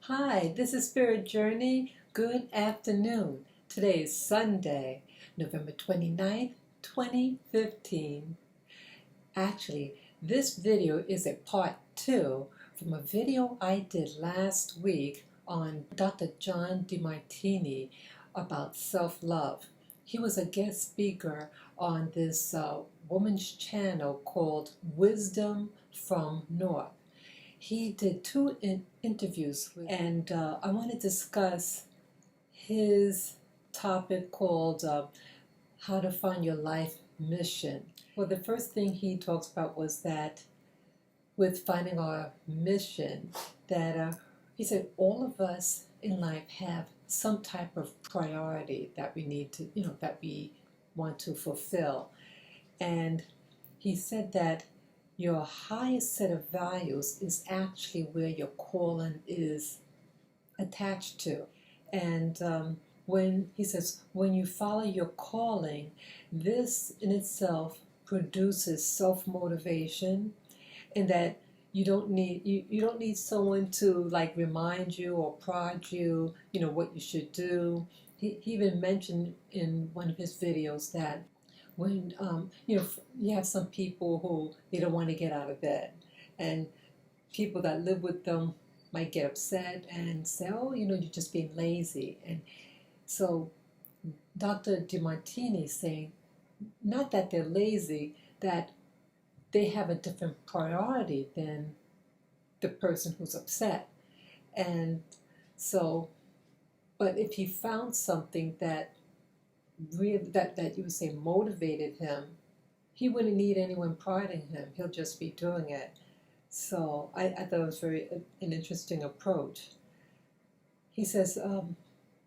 Hi, this is Spirit Journey. Good afternoon. Today is Sunday, November 29th, 2015. Actually, this video is a part 2 from a video I did last week on Dr. John Demartini about self-love. He was a guest speaker on this woman's channel called Wisdom from North. He did two interviews, and I want to discuss his topic called How to Find Your Life Mission. Well, the first thing he talks about was that with finding our mission, that he said all of us in life have some type of priority that we need to, that we want to fulfill. And he said that your highest set of values is actually where your calling is attached to. And when he says, when you follow your calling, this in itself produces self-motivation, and that you don't need someone to like remind you or prod you, what you should do. He even mentioned in one of his videos that when you have some people who they don't want to get out of bed, and people that live with them might get upset and say, oh, you're just being lazy. And so Dr. Demartini is saying not that they're lazy, that they have a different priority than the person who's upset. And so, but if he found something that really that you would say motivated him, he wouldn't need anyone prodding him. He'll just be doing it. So I thought it was an interesting approach. He says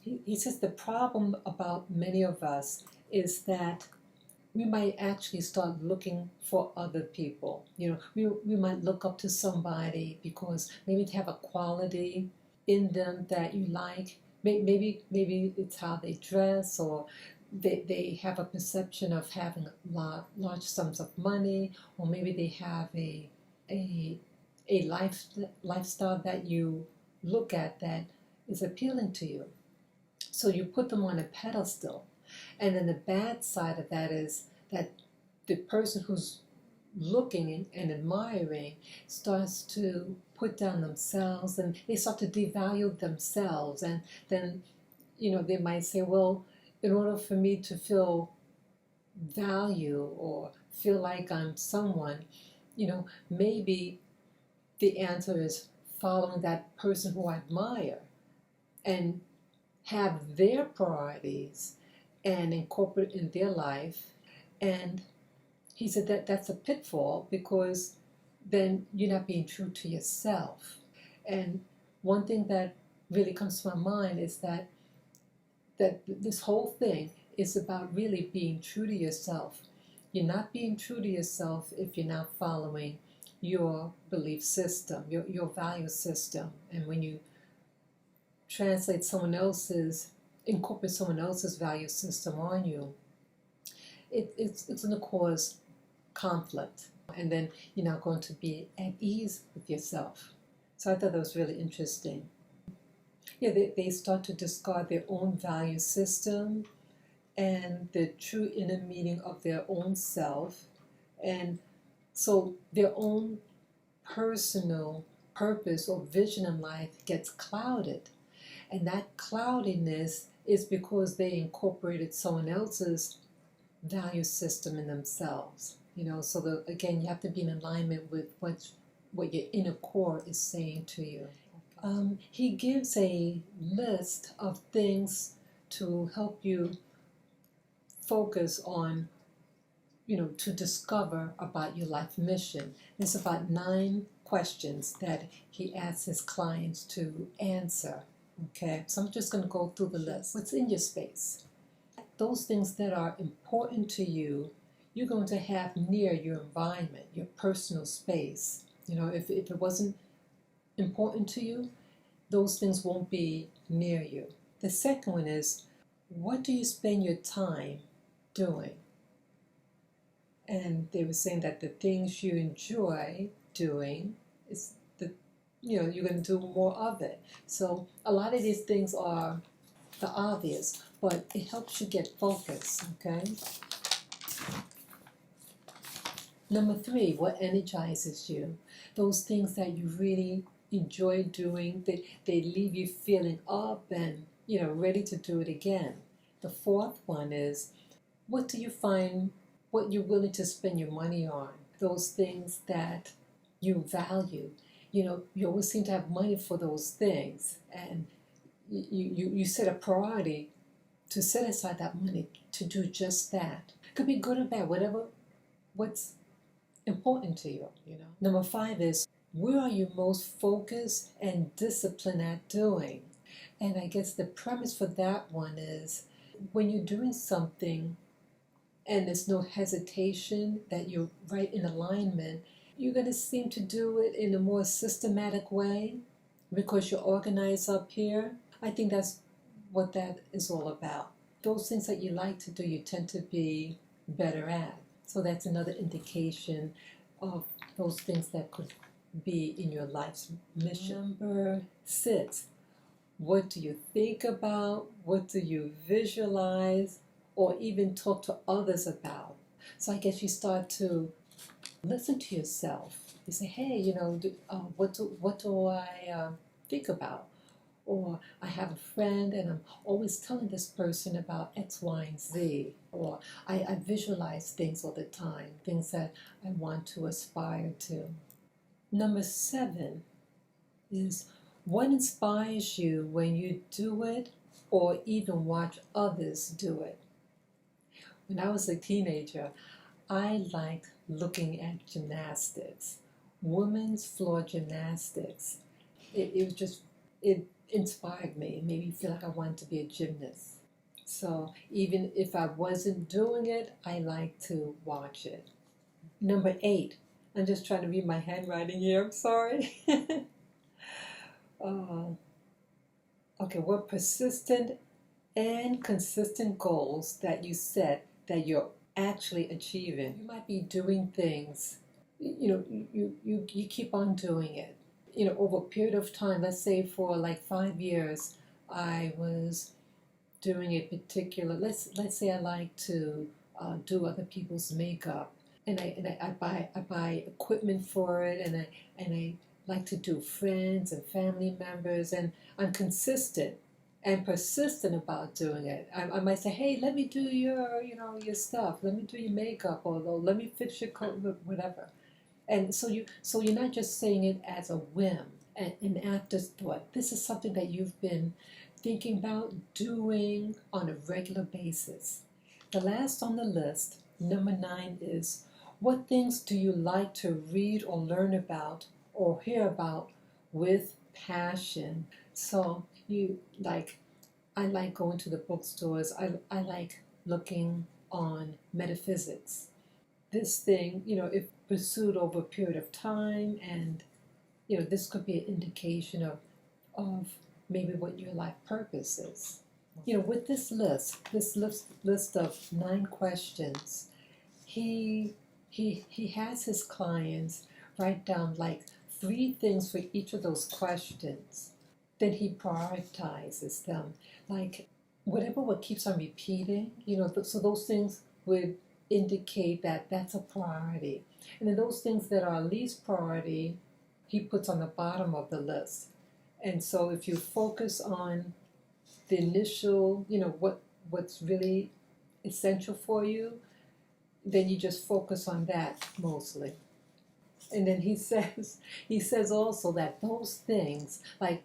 he says the problem about many of us is that we might actually start looking for other people. We might look up to somebody because maybe they have a quality in them that you like. Maybe it's how they dress, or they have a perception of having large sums of money, or maybe they have a lifestyle that you look at that is appealing to you. So you put them on a pedestal. And then the bad side of that is that the person who's looking and admiring starts to put down themselves, and they start to devalue themselves. And then, they might say, well, in order for me to feel value or feel like I'm someone, maybe the answer is following that person who I admire and have their priorities and incorporate in their life. And he said that that's a pitfall, because then you're not being true to yourself. And one thing that really comes to my mind is that this whole thing is about really being true to yourself. You're not being true to yourself if you're not following your belief system, your value system. And when you translate incorporate someone else's value system on you, it's going to cause conflict, and then you're not going to be at ease with yourself. So I thought that was really interesting. Yeah, they start to discard their own value system and the true inner meaning of their own self, and so their own personal purpose or vision in life gets clouded. And that cloudiness is because they incorporated someone else's value system in themselves. So again, you have to be in alignment with what your inner core is saying to you. He gives a list of things to help you focus on, to discover about your life mission. There's about 9 questions that he asks his clients to answer. Okay, so I'm just going to go through the list. What's in your space? Those things that are important to you, you're going to have near your environment, your personal space. If it wasn't important to you, those things won't be near you. The second one is, what do you spend your time doing? And they were saying that the things you enjoy doing is you're going to do more of it. So a lot of these things are the obvious, but it helps you get focused, okay? Number 3, what energizes you? Those things that you really enjoy doing, they leave you feeling up and, ready to do it again. The 4th one is, what do you find, what you're willing to spend your money on? Those things that you value. You always seem to have money for those things, and you set a priority to set aside that money to do just that. Could be good or bad, what's important to you. Number 5 is, where are you most focused and disciplined at doing? And I guess the premise for that one is, when you're doing something and there's no hesitation that you're right in alignment, you're going to seem to do it in a more systematic way because you're organized up here. I think that's what that is all about. Those things that you like to do, you tend to be better at. So that's another indication of those things that could be in your life's mission. Number 6, what do you think about? What do you visualize? Or even talk to others about? So I guess you start to listen to yourself. You say, hey, what do I think about? Or I have a friend and I'm always telling this person about X, Y, and Z. Or I visualize things all the time, things that I want to aspire to. Number 7 is, what inspires you when you do it or even watch others do it? When I was a teenager, I liked looking at gymnastics, women's floor gymnastics. It inspired me. It made me feel like I wanted to be a gymnast. So even if I wasn't doing it, I like to watch it. Number 8, I'm just trying to read my handwriting here, I'm sorry. Okay, what persistent and consistent goals that you set that you're actually achieving? You might be doing things, you keep on doing it. Over a period of time, let's say for like 5 years, I was doing a particular, let's say I like to do other people's makeup, and I buy equipment for it, and I like to do friends and family members, and I'm consistent and persistent about doing it. I might say, hey, let me do your stuff, let me do your makeup, or let me fix your coat, whatever. And so you're not just saying it as a whim and an afterthought. This is something that you've been thinking about doing on a regular basis. The last on the list, number 9, is, what things do you like to read or learn about or hear about with passion? So I like going to the bookstores. I like looking on metaphysics. This thing, if pursued over a period of time, and this could be an indication of maybe what your life purpose is. With this list of 9 questions, he has his clients write down like 3 things for each of those questions. Then he prioritizes them, like whatever what keeps on repeating, so those things would indicate that that's a priority. And then those things that are least priority, he puts on the bottom of the list. And so if you focus on the initial, what's really essential for you, then you just focus on that mostly. And then he says also that those things, like,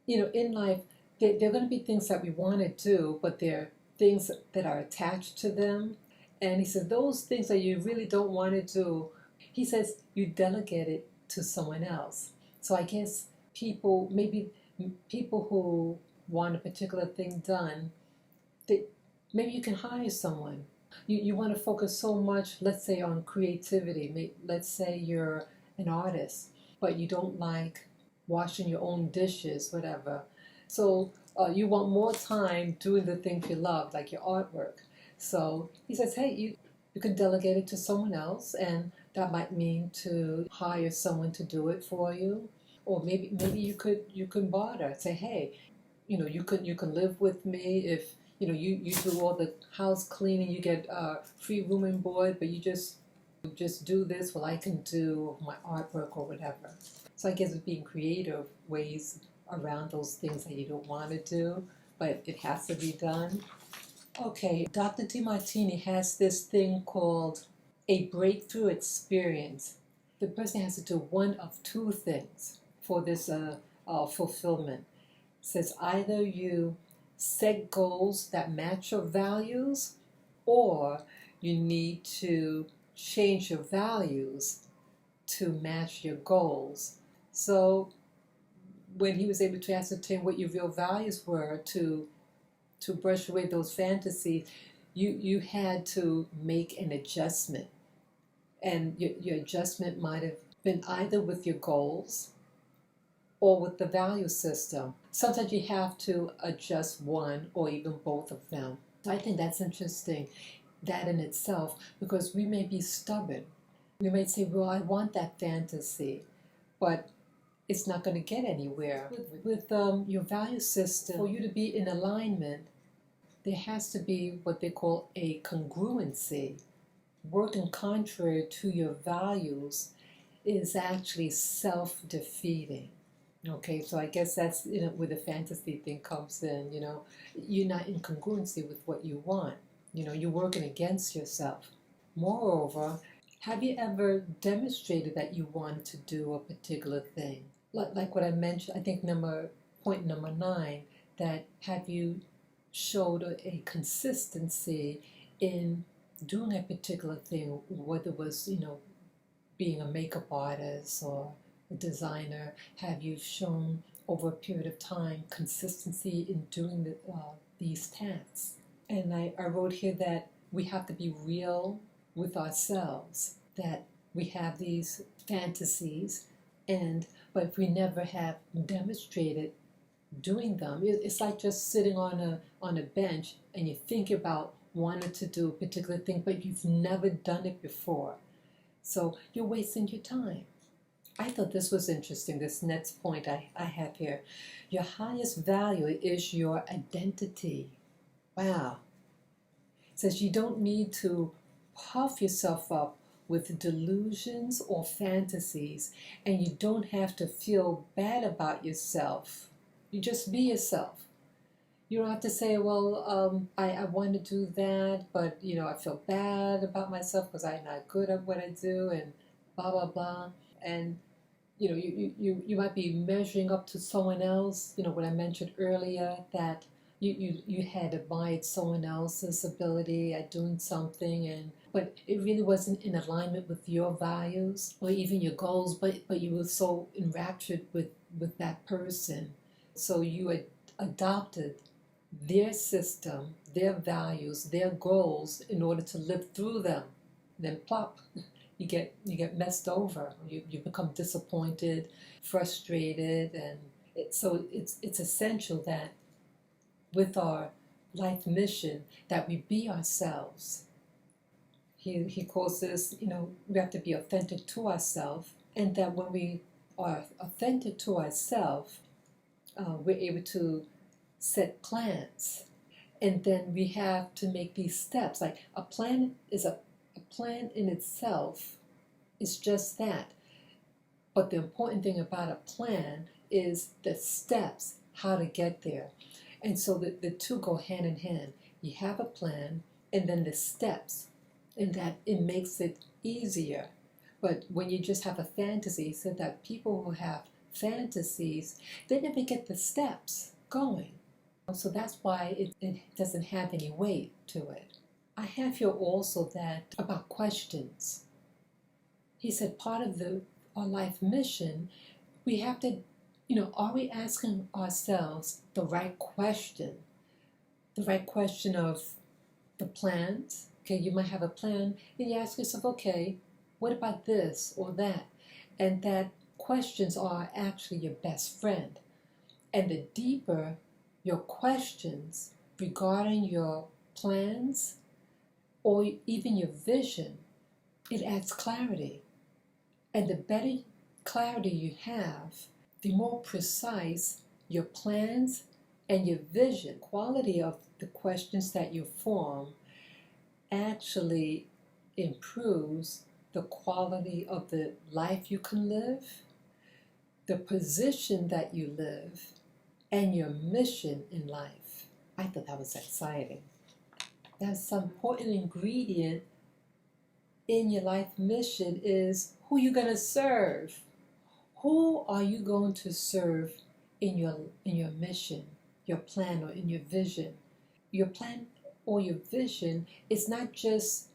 in life, they're going to be things that we want to do, but they're things that are attached to them. And he said those things that you really don't want to do, he says you delegate it to someone else. So I guess maybe people who want a particular thing done, maybe you can hire someone. You want to focus so much, let's say, on creativity. Let's say you're an artist, but you don't like washing your own dishes, whatever. So you want more time doing the things you love, like your artwork. So he says, hey, you can delegate it to someone else, and that might mean to hire someone to do it for you. Or maybe you can barter. Say, hey, you can live with me if you do all the house cleaning, you get free room and board, but you just do this while I can do my artwork or whatever. So I guess it's being creative ways around those things that you don't want to do, but it has to be done. Okay, Dr. Demartini has this thing called a breakthrough experience. The person has to do one of two things for this fulfillment. It says either you set goals that match your values, or you need to change your values to match your goals. So when he was able to ascertain what your real values were to brush away those fantasies, you had to make an adjustment. And your adjustment might have been either with your goals or with the value system. Sometimes you have to adjust one or even both of them. So I think that's interesting, that in itself, because we may be stubborn. We might say, well, I want that fantasy, but it's not going to get anywhere. With your value system, for you to be in alignment, there has to be what they call a congruency. Working contrary to your values is actually self-defeating. Okay, so I guess that's where the fantasy thing comes in. You're not in congruency with what you want. You're working against yourself. Moreover, have you ever demonstrated that you want to do a particular thing? Like what I mentioned, I think point number 9, that have you showed a consistency in doing a particular thing, whether it was, being a makeup artist or a designer. Have you shown over a period of time consistency in doing these tasks? And I wrote here that we have to be real with ourselves, that we have these fantasies, but if we never have demonstrated doing them, it's like just sitting on a bench and you think about wanting to do a particular thing, but you've never done it before. So you're wasting your time. I thought this was interesting, this next point I have here. Your highest value is your identity. Wow. It says you don't need to puff yourself up with delusions or fantasies, and you don't have to feel bad about yourself. You just be yourself. You don't have to say, well, I want to do that, but, I feel bad about myself because I'm not good at what I do, and blah, blah, blah. And, you might be measuring up to someone else, what I mentioned earlier, that you had admired someone else's ability at doing something, but it really wasn't in alignment with your values or even your goals, but you were so enraptured with that person. So you adopted their system, their values, their goals in order to live through them. Then plop, you get messed over. You become disappointed, frustrated, and so it's essential that with our life mission that we be ourselves. He calls this, we have to be authentic to ourselves, and that when we are authentic to ourselves, we're able to set plans, and then we have to make these steps. Like a plan in itself is just that, but the important thing about a plan is the steps, how to get there. And so the two go hand in hand. You have a plan, and then the steps, and that it makes it easier. But when you just have a fantasy, he said that people who have fantasies, they never get the steps going. So that's why it doesn't have any weight to it. I have here also that about questions. He said part of our life mission, we have to, are we asking ourselves the right question? The right question of the plans. Okay, you might have a plan, and you ask yourself, okay, what about this or that? And that questions are actually your best friend. And the deeper your questions regarding your plans or even your vision, it adds clarity. And the better clarity you have, the more precise your plans and your vision, quality of the questions that you form actually improves the quality of the life you can live, the position that you live, and your mission in life. I thought that was exciting. That's some important ingredient in your life mission is who you're going to serve. Who are you going to serve in your mission, your plan, or in your vision? Your plan or your vision is not just,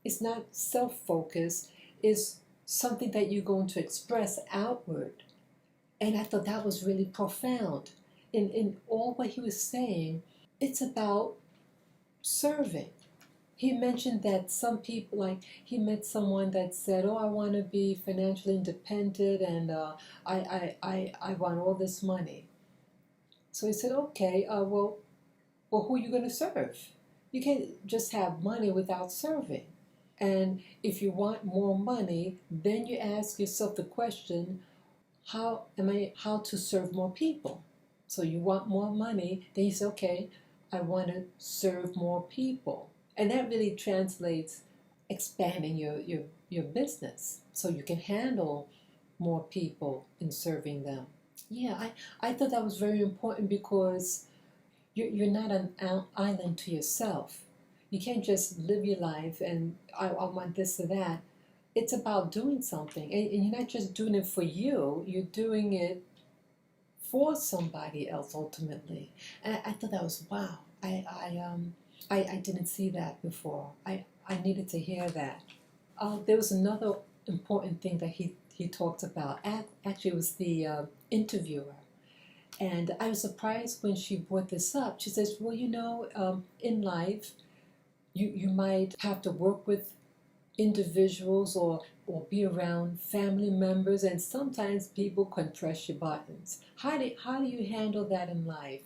it's not self-focused, it's something that you're going to express outward. And I thought that was really profound. In all what he was saying, it's about serving. He mentioned that some people, like he met someone that said, "Oh, I want to be financially independent, and I want all this money." So he said, "Okay, well, who are you going to serve? You can't just have money without serving. And if you want more money, then you ask yourself the question, how to serve more people? So you want more money, then you say, okay, I want to serve more people." And that really translates expanding your business so you can handle more people and serving them. Yeah, I thought that was very important because you're not an island to yourself. You can't just live your life and I want this or that. It's about doing something. And you're not just doing it for you, you're doing it for somebody else ultimately. And I thought that was wow. I didn't see that before. I needed to hear that. There was another important thing that he talked about. Actually, it was the interviewer. And I was surprised when she brought this up. She says, well, in life, you might have to work with individuals or be around family members, and sometimes people can press your buttons. How do you handle that in life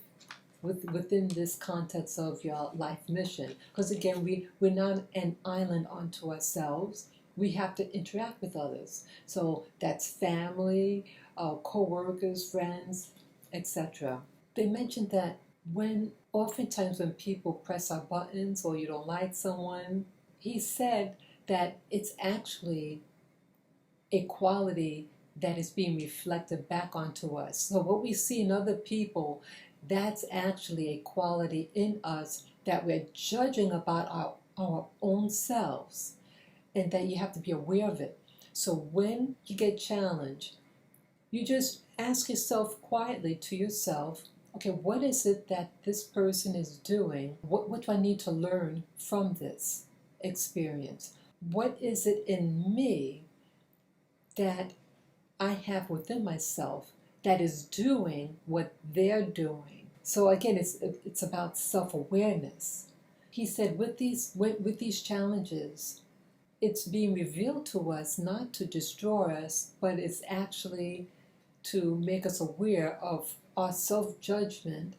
within this context of your life mission? Because again, we're not an island unto ourselves. We have to interact with others. So that's family, co-workers, friends, etc. They mentioned that oftentimes when people press our buttons or you don't like someone, he said that it's actually a quality that is being reflected back onto us. So what we see in other people, that's actually a quality in us that we're judging about our own selves, and that you have to be aware of it. So when you get challenged, you just ask yourself quietly to yourself, okay, what is it that this person is doing? What do I need to learn from this experience? What is it in me that I have within myself that is doing what they're doing? So again, it's about self-awareness. He said with these challenges, it's being revealed to us not to destroy us, but it's actually to make us aware of our self-judgment,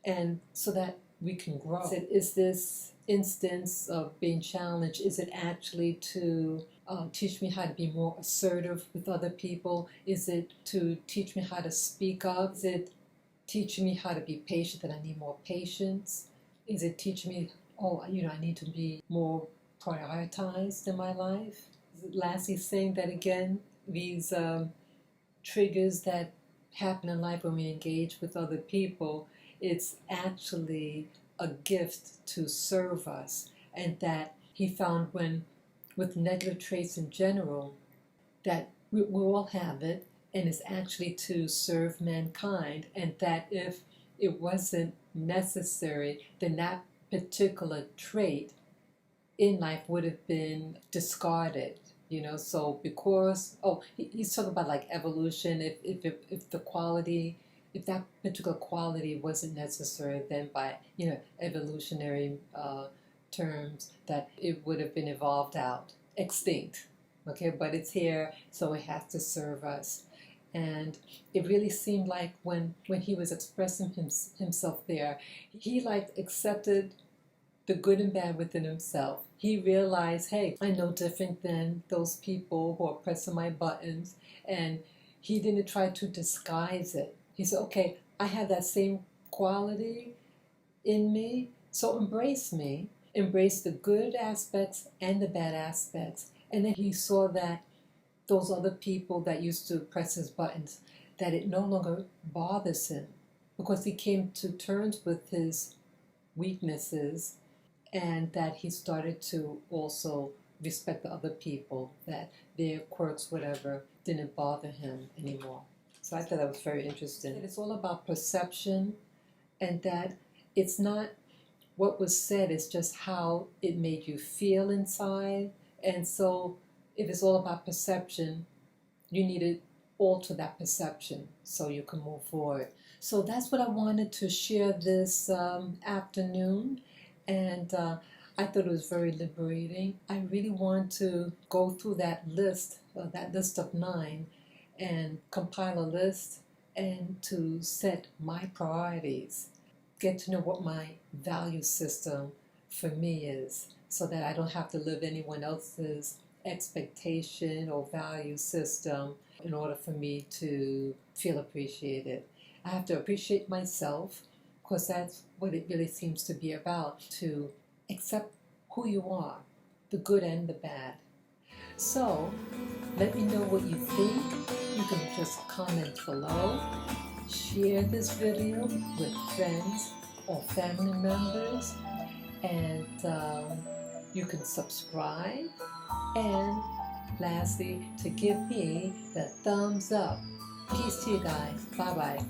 and so that we can grow. Is this instance of being challenged, is it actually to teach me how to be more assertive with other people? Is it to teach me how to speak up? Is it teaching me how to be patient, that I need more patience? Is it teaching me, I need to be more prioritized in my life? Lastly, saying that again, these triggers that happen in life when we engage with other people, it's actually a gift to serve us. And that he found with negative traits in general, that we all have it, and it's actually to serve mankind, and that if it wasn't necessary, then that particular trait in life would have been discarded. So because he's talking about like evolution. If the quality, if that particular quality wasn't necessary, then by evolutionary terms, that it would have been evolved out, extinct. Okay, but it's here, so it has to serve us. And it really seemed like when he was expressing himself there, he like accepted the good and bad within himself. He realized, hey, I'm no different than those people who are pressing my buttons, and he didn't try to disguise it. He said, okay, I have that same quality in me, so embrace me. Embrace the good aspects and the bad aspects. And then he saw that those other people that used to press his buttons, that it no longer bothers him because he came to terms with his weaknesses, and that he started to also respect the other people, that their quirks, whatever, didn't bother him anymore. So I thought that was very interesting. It's all about perception, and that it's not what was said, it's just how it made you feel inside. And so if it's all about perception, you need to alter that perception so you can move forward. So that's what I wanted to share this afternoon, and I thought it was very liberating. I really want to go through that list of 9, and compile a list and to set my priorities, get to know what my value system for me is, so that I don't have to live anyone else's expectation or value system in order for me to feel appreciated. I have to appreciate myself, because that's what it really seems to be about, to accept who you are, the good and the bad. So let me know what you think. You can just comment below, share this video with friends or family members, and you can subscribe, and lastly, to give me the thumbs up. Peace to you guys. Bye bye.